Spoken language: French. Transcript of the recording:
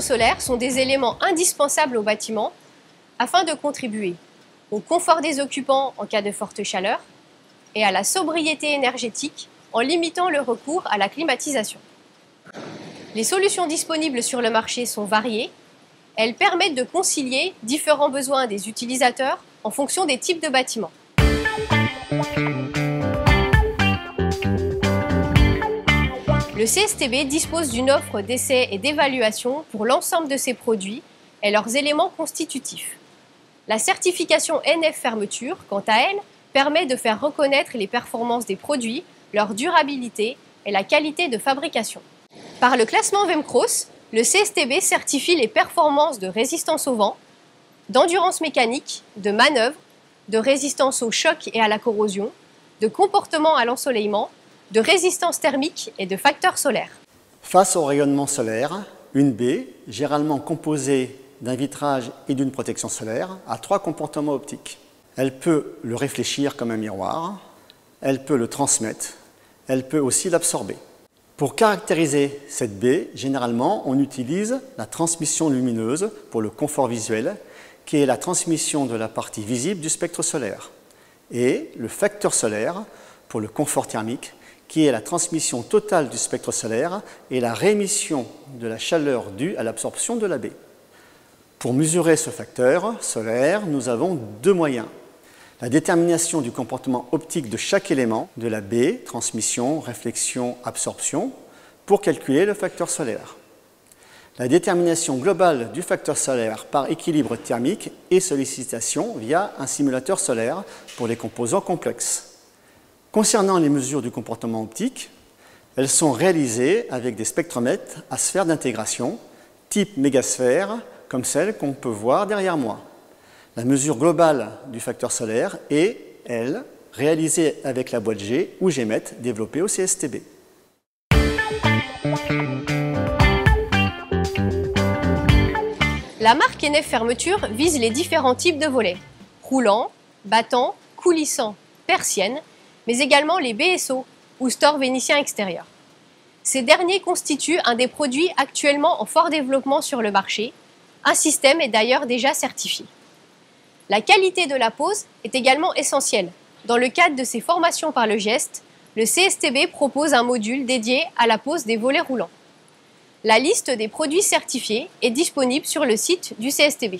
solaires sont des éléments indispensables au bâtiment afin de contribuer au confort des occupants en cas de forte chaleur et à la sobriété énergétique en limitant le recours à la climatisation. Les solutions disponibles sur le marché sont variées. Elles permettent de concilier différents besoins des utilisateurs en fonction des types de bâtiments. Le CSTB dispose d'une offre d'essai et d'évaluation pour l'ensemble de ses produits et leurs éléments constitutifs. La certification NF Fermeture, quant à elle, permet de faire reconnaître les performances des produits, leur durabilité et la qualité de fabrication. Par le classement VEMCROS, le CSTB certifie les performances de résistance au vent, d'endurance mécanique, de manœuvre, de résistance au choc et à la corrosion, de comportement à l'ensoleillement, de résistance thermique et de facteurs solaires. Face au rayonnement solaire, une baie, généralement composée d'un vitrage et d'une protection solaire, a 3 comportements optiques. Elle peut le réfléchir comme un miroir, elle peut le transmettre, elle peut aussi l'absorber. Pour caractériser cette baie, généralement, on utilise la transmission lumineuse pour le confort visuel, qui est la transmission de la partie visible du spectre solaire, et le facteur solaire pour le confort thermique, qui est la transmission totale du spectre solaire et la réémission de la chaleur due à l'absorption de la baie. Pour mesurer ce facteur solaire, nous avons 2 moyens. La détermination du comportement optique de chaque élément de la baie, transmission, réflexion, absorption, pour calculer le facteur solaire. La détermination globale du facteur solaire par équilibre thermique et sollicitation via un simulateur solaire pour les composants complexes. Concernant les mesures du comportement optique, elles sont réalisées avec des spectromètres à sphère d'intégration, type mégasphère, comme celle qu'on peut voir derrière moi. La mesure globale du facteur solaire est, elle, réalisée avec la boîte G ou Gmet développée au CSTB. La marque NF Fermeture vise les différents types de volets, roulants, battants, coulissants, persiennes, mais également les BSO ou stores vénitiens extérieurs. Ces derniers constituent un des produits actuellement en fort développement sur le marché. Un système est d'ailleurs déjà certifié. La qualité de la pose est également essentielle. Dans le cadre de ses formations par le geste, le CSTB propose un module dédié à la pose des volets roulants. La liste des produits certifiés est disponible sur le site du CSTB.